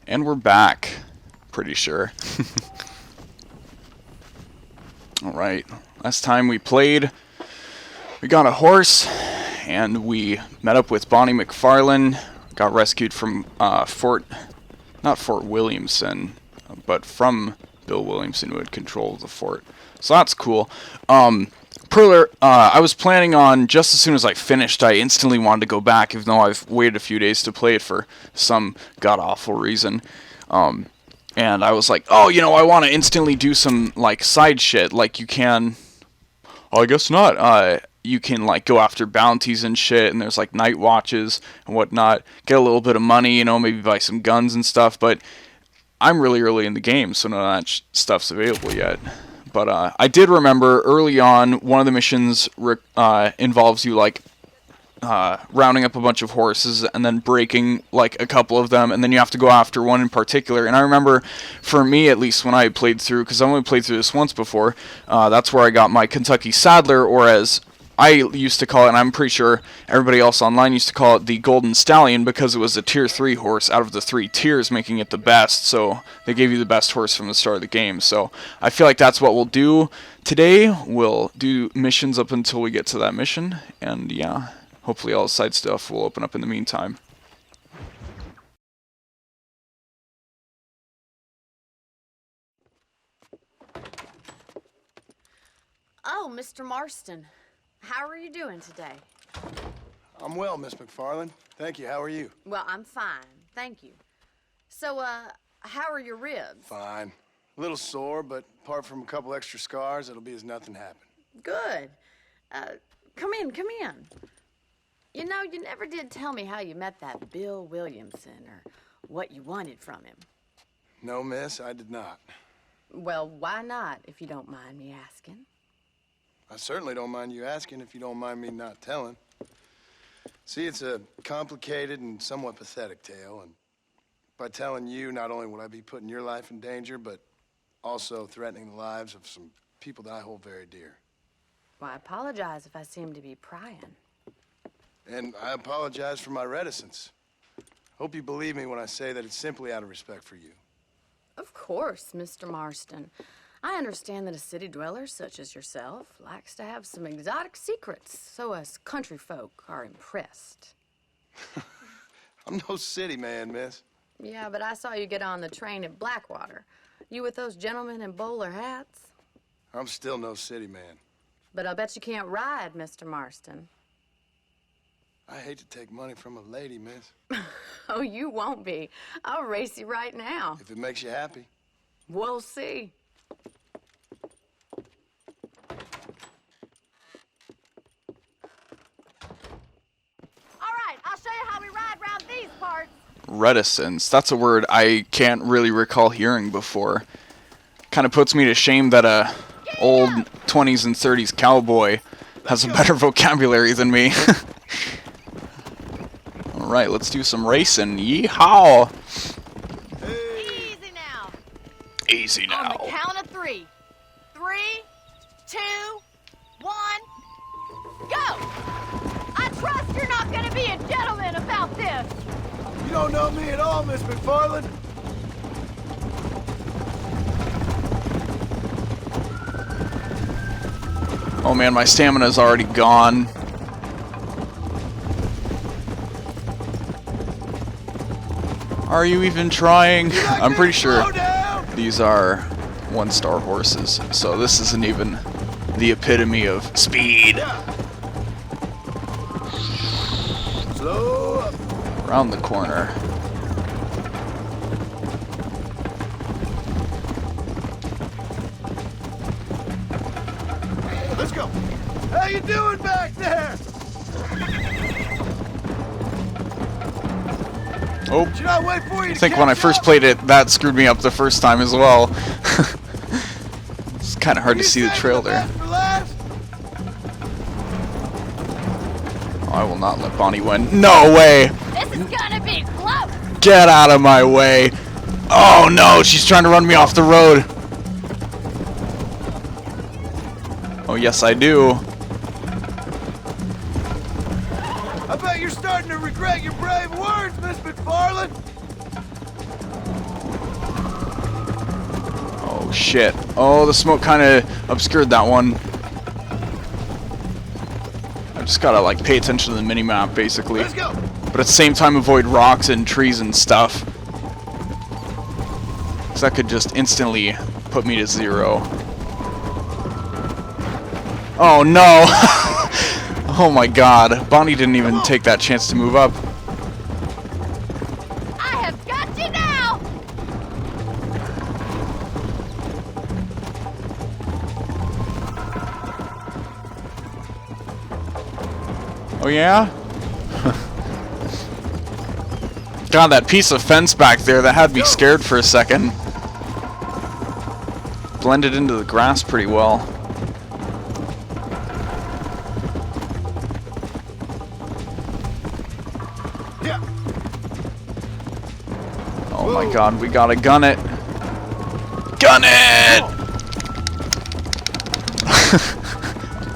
And we're back, pretty sure. Alright, last time we played, we got a horse, and we met up with Bonnie McFarlane, got rescued from not Fort Williamson, but from Bill Williamson, who had control of the fort. So that's cool. I was planning on, just as soon as I finished, I instantly wanted to go back, even though I've waited a few days to play it for some god-awful reason. And I was like, oh, you know, I want to instantly do some, like, side shit, like you can... Oh, I guess not. You can, like, go after bounties and shit, and there's, like, night watches and whatnot. Get a little bit of money, you know, maybe buy some guns and stuff, but I'm really early in the game, so none of that stuff's available yet. But I did remember early on, one of the missions involves you, like, rounding up a bunch of horses and then breaking, like, a couple of them, and then you have to go after one in particular. And I remember, for me at least, when I played through, because I only played through this once before, that's where I got my Kentucky Saddler, or as I used to call it, and I'm pretty sure everybody else online used to call it, the Golden Stallion, because it was a tier 3 horse out of the 3 tiers, making it the best. So they gave you the best horse from the start of the game. So I feel like that's what we'll do today. We'll do missions up until we get to that mission, and yeah, hopefully all the side stuff will open up in the meantime. Oh, Mr. Marston. How are you doing today? I'm well, Miss McFarlane. Thank you. How are you? Well, I'm fine. Thank you. So, how are your ribs? Fine. A little sore, but apart from a couple extra scars, it'll be as nothing happened. Good. Come in, come in. You know, you never did tell me how you met that Bill Williamson or what you wanted from him. No, miss, I did not. Well, why not, if you don't mind me asking? I certainly don't mind you asking if you don't mind me not telling. See, it's a complicated and somewhat pathetic tale, and by telling you, not only would I be putting your life in danger, but also threatening the lives of some people that I hold very dear. Well, I apologize if I seem to be prying. And I apologize for my reticence. Hope you believe me when I say that it's simply out of respect for you. Of course, Mr. Marston. I understand that a city dweller such as yourself likes to have some exotic secrets, so us country folk are impressed. I'm no city man, miss. Yeah, but I saw you get on the train at Blackwater. You with those gentlemen in bowler hats? I'm still no city man. But I'll bet you can't ride, Mr. Marston. I hate to take money from a lady, miss. Oh, you won't be. I'll race you right now. If it makes you happy. We'll see. I'll show you how we ride around these parts. Reticence. That's a word I can't really recall hearing before. Kind of puts me to shame that a old 20s and 30s cowboy has a better vocabulary than me. Alright, let's do some racing. Yeehaw! Easy now. Easy now. On the count of 3. 3, 2, 1, go! I trust you're not going to be a gentleman about this. You don't know me at all, Miss McFarlane. Oh man, my stamina's already gone. Are you even trying? I'm pretty sure these are 1-star horses, so this isn't even the epitome of speed. Slow up. Around the corner. Let's go. How you doing back there? Oh, Should I wait for you? I think when I first played it, that screwed me up the first time as well. It's kind of hard to see the trail there. Oh, I will not let Bonnie win. No way! This is gonna be close. Get out of my way! Oh no, she's trying to run me off the road. Oh yes, I do. I bet you're starting to regret your brave words, Miss McFarlane. shit. Oh, the smoke kind of obscured that one. I just gotta, like, pay attention to the mini-map, basically. Let's go. But at the same time, avoid rocks and trees and stuff. Because that could just instantly put me to 0. Oh, no! Oh my god. Bonnie didn't even take that chance to move up. I have got you now! Oh yeah? God, that piece of fence back there, that had me scared for a second. Blended into the grass pretty well. Yeah. Oh my god, we gotta gun it. Gun it!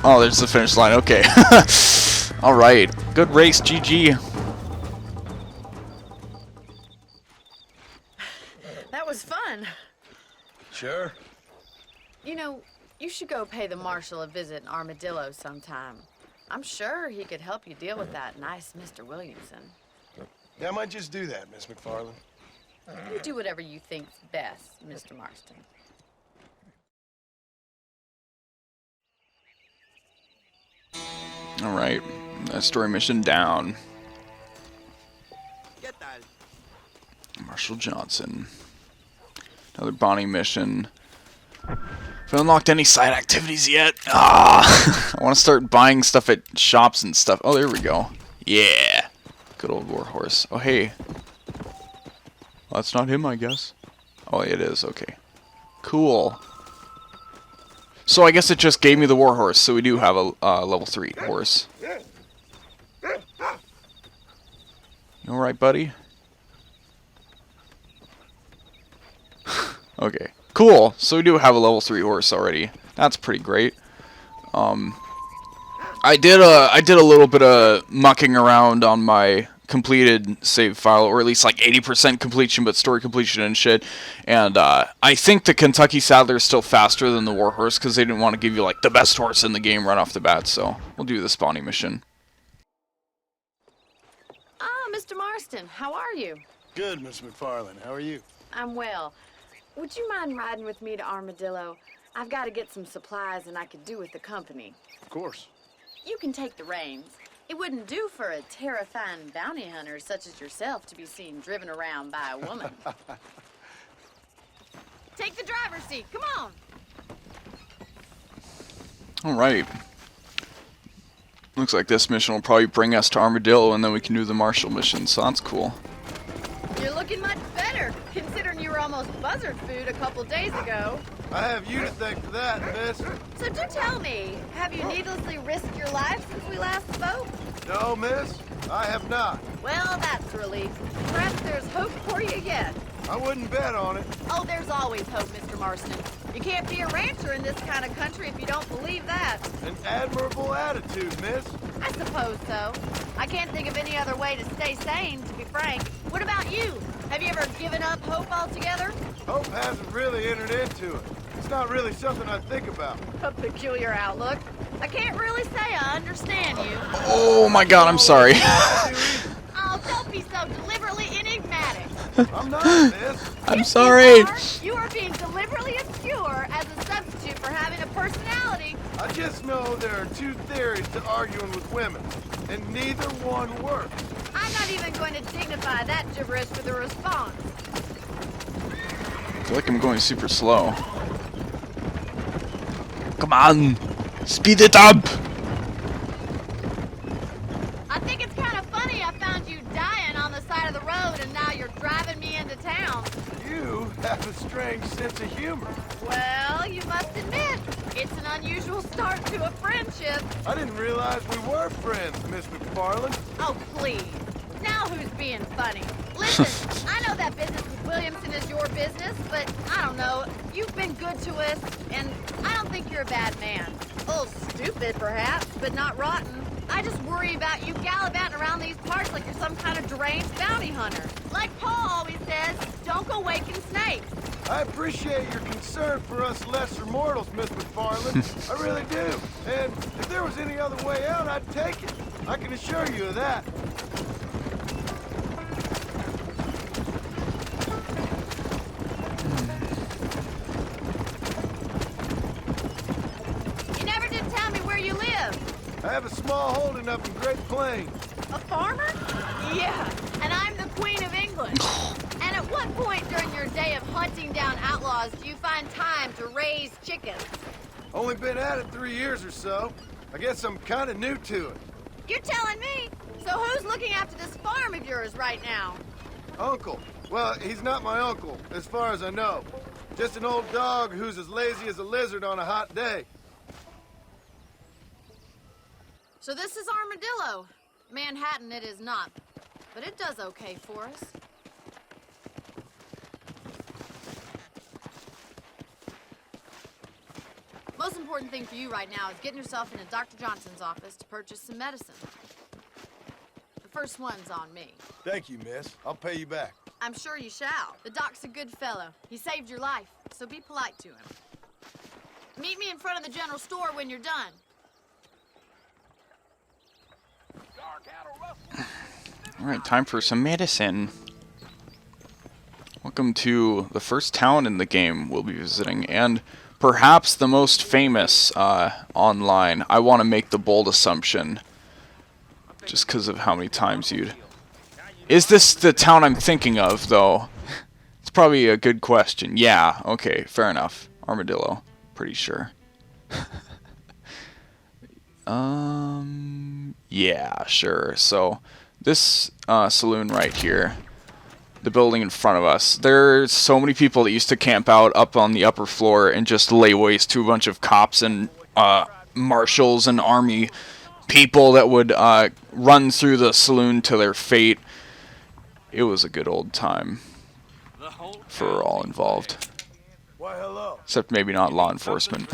Oh, there's the finish line, okay. Alright, good race, GG. That was fun. Sure. You know, you should go pay the marshal a visit in Armadillo sometime. I'm sure he could help you deal with that nice Mr. Williamson. Yeah, I might just do that, Miss McFarland. You do whatever you think's best, Mr. Marston. Alright, story mission down. Marshall Johnson. Another Bonnie mission. Have I unlocked any side activities yet? Ah, I want to start buying stuff at shops and stuff. Oh, there we go. Yeah. Good old warhorse. Oh, hey. Well, that's not him, I guess. Oh, it is. Okay. Cool. So I guess it just gave me the warhorse, so we do have a level 3 horse. You alright, buddy? Okay. Cool. So we do have a level 3 horse already. That's pretty great. I did a little bit of mucking around on my completed save file, or at least like 80% completion, but story completion and shit. And I think the Kentucky Saddler is still faster than the Warhorse because they didn't want to give you like the best horse in the game right off the bat. So we'll do the spawning mission. Ah, Mr. Marston, how are you? Good, Miss McFarland. How are you? I'm well. Would you mind riding with me to Armadillo? I've got to get some supplies and I could do with the company. Of course. You can take the reins. It wouldn't do for a terrifying bounty hunter such as yourself to be seen driven around by a woman. Take the driver's seat. Come on. Alright. Looks like this mission will probably bring us to Armadillo and then we can do the Marshall mission, so that's cool. You're looking much better, considering you were almost buzzard food a couple days ago. I have you to thank for that, miss. So do tell me, have you needlessly risked your life since we last spoke? No, miss, I have not. Well, that's a relief. Perhaps there's hope for you yet. I wouldn't bet on it. Oh, there's always hope, Mr. Marston. You can't be a rancher in this kind of country if you don't believe that. An admirable attitude, miss. I suppose so. I can't think of any other way to stay sane, to be frank. What about you? Have you ever given up hope altogether? Hope hasn't really entered into it. It's not really something I think about. A peculiar outlook. I can't really say I understand you. Oh my god, I'm sorry. Oh, don't be so deliberately enigmatic. I'm not, miss. I'm Yes, sorry. You are being deliberately obscure as a substitute for having a personality. I just know there are two theories to arguing with women, and neither one works. I'm not even going to dignify that gibberish with a response. I feel like I'm going super slow. Come on! Speed it up! I think it's kind of funny I found you dying on the side of the road and now you're driving me into town. You have a strange sense of humor. Well, you must admit, it's an unusual start to a friendship. I didn't realize we were friends, Miss McFarland. Oh, please. Now who's being funny? Listen, I know that business with Williamson is your business, but I don't know. You've been good to us, and I don't think you're a bad man. A little stupid, perhaps, but not rotten. I just worry about you gallivanting around these parts like you're some kind of deranged bounty hunter. Like Paul always says, don't go waking snakes. I appreciate your concern for us lesser mortals, Miss McFarland. I really do. And if there was any other way out, I'd take it. I can assure you of that. You never did tell me where you live. I have a small holding up in Great Plains. A farmer? Yeah, and I'm the Queen of England. And at what point during your day of hunting down outlaws do you find time to raise chickens? Only been at it 3 years or so. I guess I'm kind of new to it. You're telling me? So who's looking after this farm of yours right now? Uncle. Well, he's not my uncle, as far as I know. Just an old dog who's as lazy as a lizard on a hot day. So this is Armadillo. Manhattan it is not, but it does okay for us. Most important thing for you right now is getting yourself into Dr. Johnson's office to purchase some medicine. The first one's on me. Thank you, miss. I'll pay you back. I'm sure you shall. The doc's a good fellow. He saved your life, so be polite to him. Meet me in front of the general store when you're done. Alright, time for some medicine. Welcome to the first town in the game we'll be visiting, and perhaps the most famous online. I want to make the bold assumption, just because of how many times you'd... Is this the town I'm thinking of, though? It's probably a good question. Yeah, okay, fair enough. Armadillo, pretty sure. Yeah, sure. So, this saloon right here, the building in front of us, there's so many people that used to camp out up on the upper floor and just lay waste to a bunch of cops and marshals and army people that would run through the saloon to their fate. It was a good old time for all involved. Why, hello. Except maybe not law enforcement.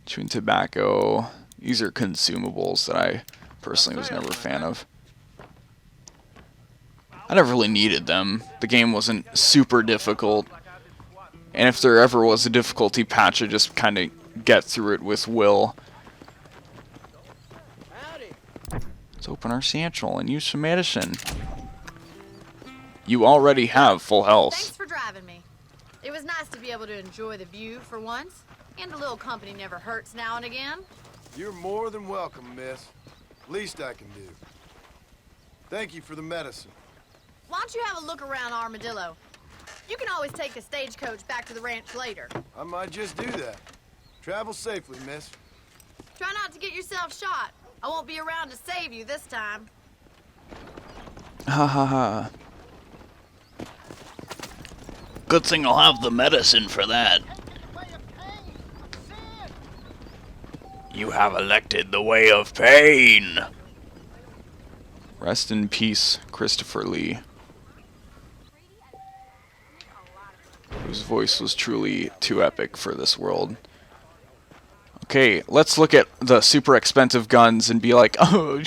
Chewing tobacco. These are consumables that I personally was never a fan of. I never really needed them. The game wasn't super difficult. And if there ever was a difficulty patch, I just kind of get through it with will. Let's open our satchel and use some medicine. You already have full health. Thanks for driving me. It was nice to be able to enjoy the view for once. And a little company never hurts now and again. You're more than welcome, miss. Least I can do. Thank you for the medicine. Why don't you have a look around Armadillo? You can always take a stagecoach back to the ranch later. I might just do that. Travel safely, miss. Try not to get yourself shot. I won't be around to save you this time. Ha ha ha. Good thing I'll have the medicine for that. You have elected the way of pain. Rest in peace, Christopher Lee, whose voice was truly too epic for this world. Okay, let's look at the super expensive guns and be like, oh,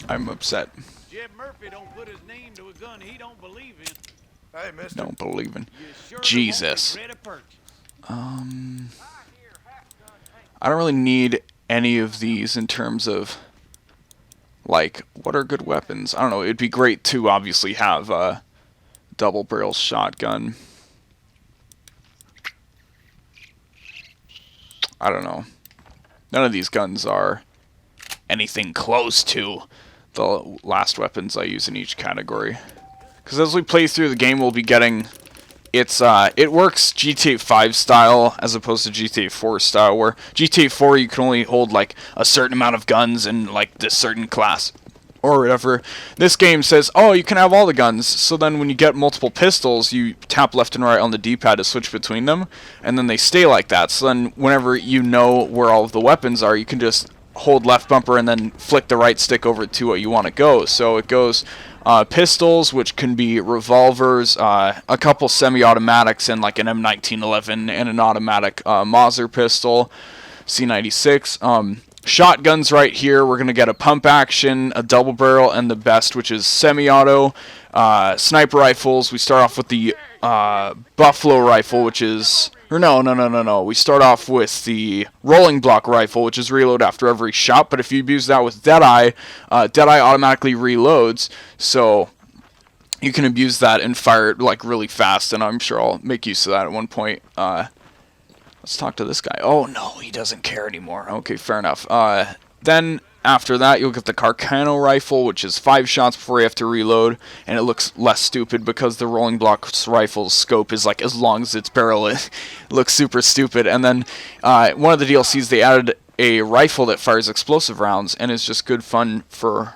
I'm upset. Jeb Murphy don't put his name to a gun he don't believe in. Hey, mister. Don't believe in. You sure Jesus. won't be ready to purchase. I don't really need any of these in terms of, like, what are good weapons? I don't know. It'd be great to obviously have a double-barrel shotgun. I don't know. None of these guns are anything close to the last weapons I use in each category. Because as we play through the game, we'll be getting... it works GTA 5 style as opposed to GTA 4 style, where GTA 4 you can only hold like a certain amount of guns in like this certain class or whatever. This game says, oh, you can have all the guns, so then when you get multiple pistols, you tap left and right on the D-pad to switch between them, and then they stay like that. So then whenever you know where all of the weapons are, you can just hold left bumper and then flick the right stick over to what you want to go. So it goes pistols, which can be revolvers, a couple semi-automatics, and like an M1911 and an automatic Mauser pistol, C96, shotguns right here. We're going to get a pump action, a double barrel, and the best, which is semi-auto. Sniper rifles, we start off with the buffalo rifle, which is... Or no. We start off with the rolling block rifle, which is reload after every shot, but if you abuse that with Deadeye, Deadeye automatically reloads, so you can abuse that and fire it like really fast, and I'm sure I'll make use of that at one point. Let's talk to this guy. Oh no, he doesn't care anymore. Okay, fair enough. Then after that, you'll get the Carcano rifle, which is 5 shots before you have to reload, and it looks less stupid because the rolling block rifle's scope is like as long as its barrel. It looks super stupid. And then one of the DLCs, they added a rifle that fires explosive rounds, and it's just good fun for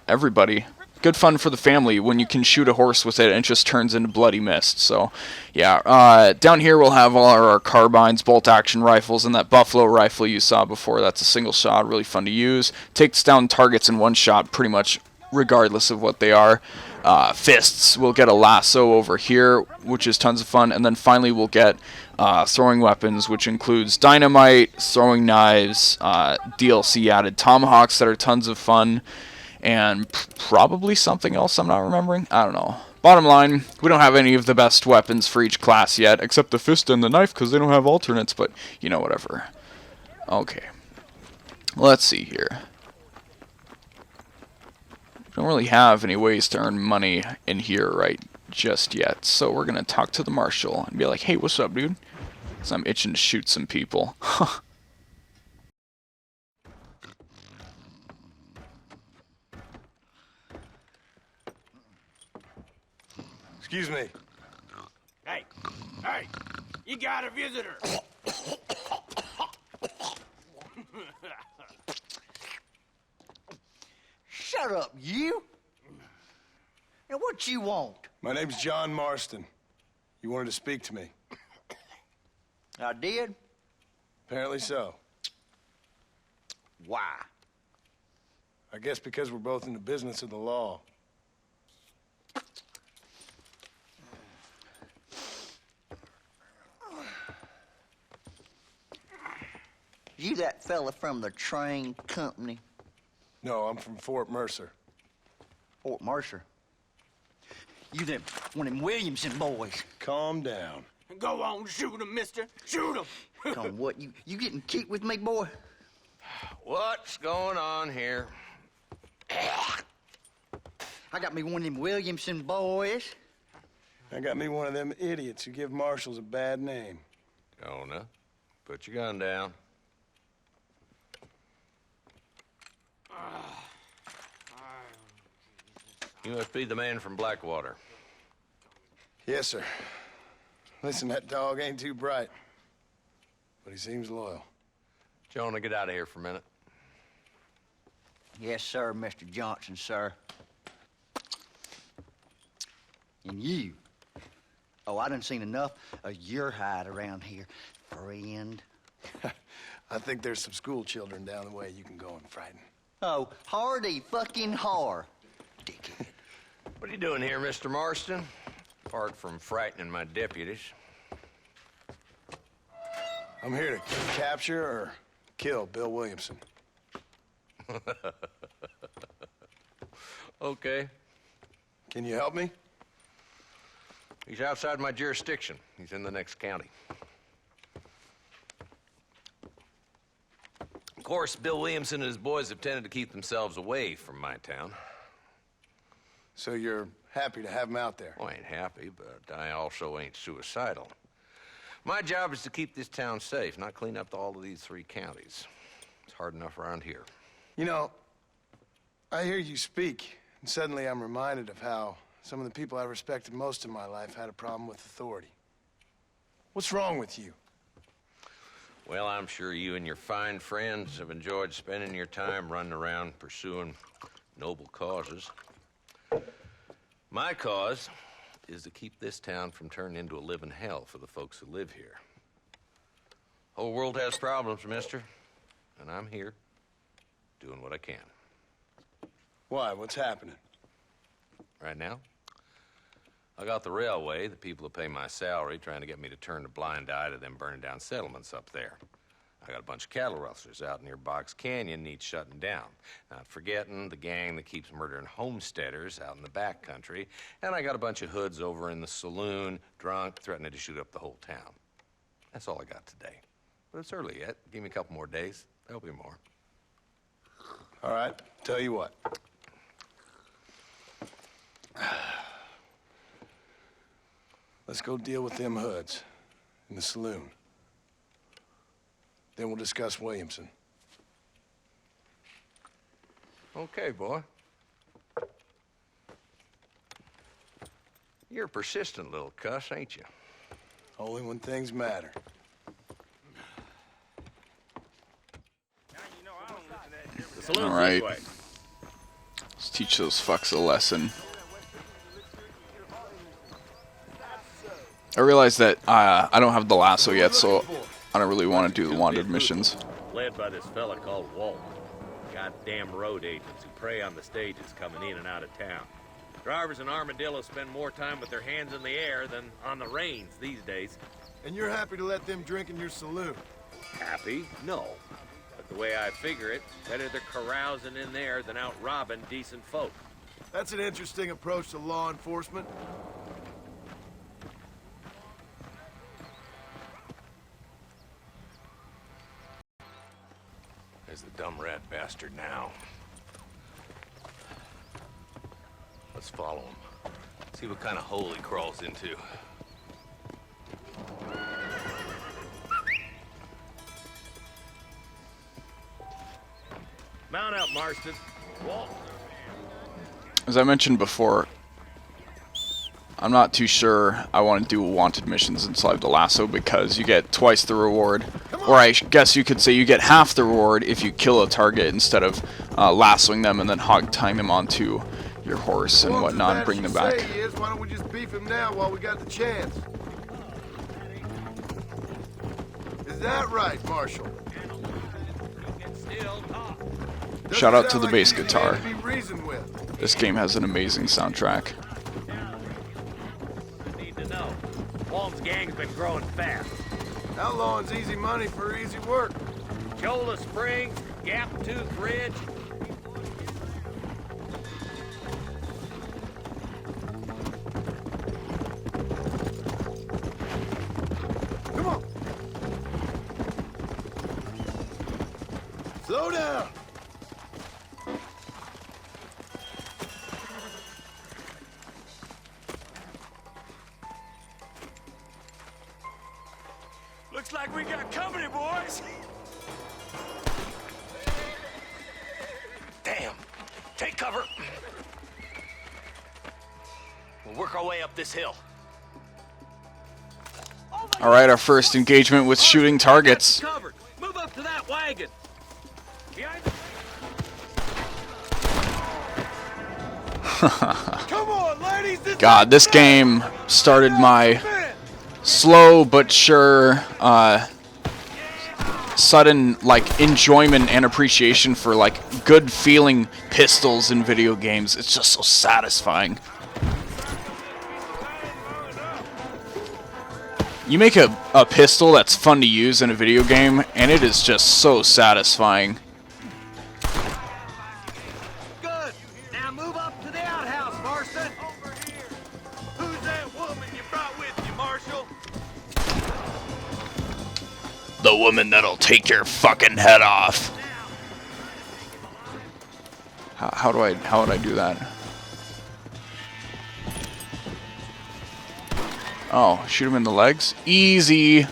everybody. Good fun for the family when you can shoot a horse with it and it just turns into bloody mist. So, yeah. Down here we'll have all our carbines, bolt-action rifles, and that buffalo rifle you saw before. That's a single shot, really fun to use. Takes down targets in one shot pretty much regardless of what they are. Fists, we'll get a lasso over here, which is tons of fun. And then finally we'll get throwing weapons, which includes dynamite, throwing knives, DLC added tomahawks that are tons of fun. And probably something else I'm not remembering. I don't know. Bottom line, we don't have any of the best weapons for each class yet, except the fist and the knife because they don't have alternates, but, you know, whatever. Okay. Let's see here. Don't really have any ways to earn money in here right just yet, so we're going to talk to the marshal and be like, hey, what's up, dude? Because I'm itching to shoot some people. Excuse me. Hey, you got a visitor. Shut up, you. Now, what you want? My name's John Marston. You wanted to speak to me. I did? Apparently so. Why? I guess because we're both in the business of the law. You that fella from the train company? No, I'm from Fort Mercer. Fort Mercer? You them, one of them Williamson boys. Calm down. Go on, shoot him, mister. Shoot him. Come on, what, you getting kicked with me, boy? What's going on here? I got me one of them Williamson boys. I got me one of them idiots who give marshals a bad name. Jonah, put your gun down. You must be the man from Blackwater. Yes, sir. Listen, that dog ain't too bright, but he seems loyal. Jonah, get out of here for a minute. Yes, sir, Mr. Johnson, sir. And you. Oh, I done seen enough of your hide around here, friend. I think there's some school children down the way you can go and frighten. Oh, hardy fucking har. Dickhead. What are you doing here, Mr. Marston? Apart from frightening my deputies. I'm here to capture or kill Bill Williamson. Okay. Can you help me? He's outside my jurisdiction. He's in the next county. Of course, Bill Williamson and his boys have tended to keep themselves away from my town. So you're happy to have him out there? Well, I ain't happy, but I also ain't suicidal. My job is to keep this town safe, not clean up all of these 3 counties. It's hard enough around here. You know, I hear you speak, and suddenly I'm reminded of how some of the people I respected most in my life had a problem with authority. What's wrong with you? Well, I'm sure you and your fine friends have enjoyed spending your time running around pursuing noble causes. My cause is to keep this town from turning into a living hell for the folks who live here. Whole world has problems, mister, and I'm here doing what I can. Why? What's happening? Right now, I got the railway, the people who pay my salary, trying to get me to turn a blind eye to them burning down settlements up there. I got a bunch of cattle rustlers out near Box Canyon needs shutting down. Not forgetting the gang that keeps murdering homesteaders out in the back country. And I got a bunch of hoods over in the saloon, drunk, threatening to shoot up the whole town. That's all I got today. But it's early yet. Give me a couple more days. There'll be more. All right, tell you what. Let's go deal with them hoods in the saloon. Then we'll discuss Williamson. Okay, boy. You're a persistent little cuss, ain't you? Only when things matter. All right. Let's teach those fucks a lesson. I realize that I don't have the lasso yet, so I don't really want to do the wanted missions. Led by this fella called Walt. Goddamn road agents who prey on the stages coming in and out of town. Drivers in Armadillo spend more time with their hands in the air than on the reins these days. And you're happy to let them drink in your saloon? Happy? No. But the way I figure it, better they're carousing in there than out robbing decent folk. That's an interesting approach to law enforcement. There's the dumb rat bastard now. Let's follow him. See what kind of hole he crawls into. Mount up, Marston. Walt. As I mentioned before, I'm not too sure I want to do wanted missions until I have the lasso because you get twice the reward. Or I guess you could say you get half the reward if you kill a target instead of lassoing them and then hog tying them onto your horse and whatnot and bring them back. Why don't we just beef him now while we got the chance? Is that right, Marshal? Shout out to the bass guitar. This game has an amazing soundtrack. Need to know. Walton's gang's been growing fast. Outlawing's easy money for easy work. Chola Springs, Gap Tooth Ridge. Come on. Slow down. Looks like we got company, boys. Damn. Take cover. We'll work our way up this hill. Alright, our first engagement with shooting targets. Covered. Move up to that wagon. Behind the... Come on, ladies. God, this game started my slow but sure sudden like enjoyment and appreciation for like good feeling pistols in video games. It's just so satisfying. You make a pistol that's fun to use in a video game and it is just so satisfying. Good. Now move up to the outhouse, Marston. Over here. Who's that woman you brought with you, Marshal? The woman that'll take your fucking head off. How would I do that? Oh, shoot him in the legs? Easy.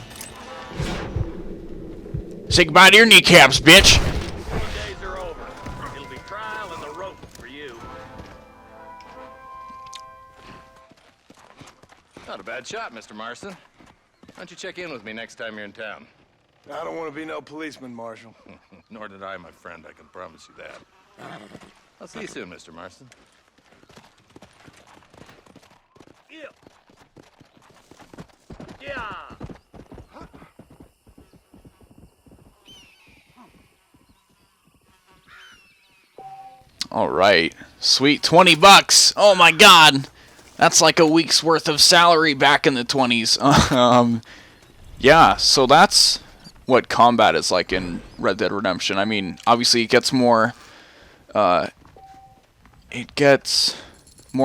Say goodbye to your kneecaps, bitch. Days are over. It'll be trial and the rope for you. Not a bad shot, Mr. Marston. Why don't you check in with me next time you're in town? I don't want to be no policeman, Marshal. Nor did I, my friend. I can promise you that. I'll see you soon, Mr. Marston. Yeah. Yeah. All right. Sweet, $20. Oh my god. That's like a week's worth of salary back in the 20s. Yeah, so that's what combat is like in Red Dead Redemption. I mean, obviously it gets more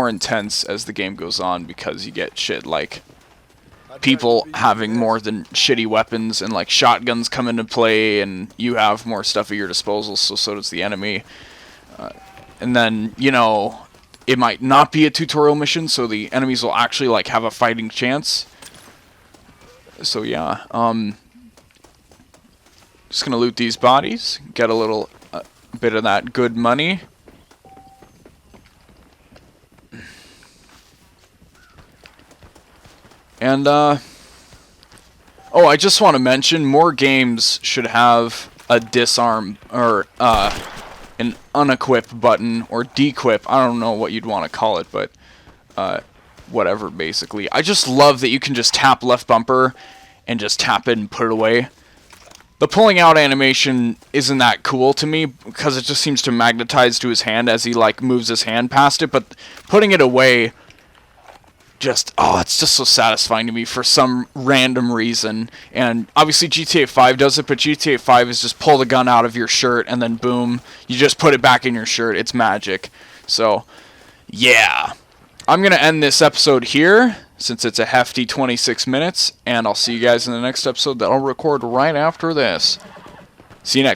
intense as the game goes on because you get shit like people having more than shitty weapons, and like shotguns come into play, and you have more stuff at your disposal, so does the enemy. And then, you know, it might not be a tutorial mission, so the enemies will actually like have a fighting chance. So yeah, just gonna loot these bodies, get a little bit of that good money. And oh, I just want to mention, more games should have a disarm or an unequip button or dequip. I don't know what you'd want to call it, but whatever, basically. I just love that you can just tap left bumper and just tap it and put it away. The pulling out animation isn't that cool to me because it just seems to magnetize to his hand as he like moves his hand past it, but putting it away, just, oh, it's just so satisfying to me for some random reason. And obviously GTA 5 does it, but GTA 5 is just pull the gun out of your shirt and then boom, you just put it back in your shirt. It's magic. So, yeah. I'm going to end this episode here since it's a hefty 26 minutes, and I'll see you guys in the next episode that I'll record right after this. See you next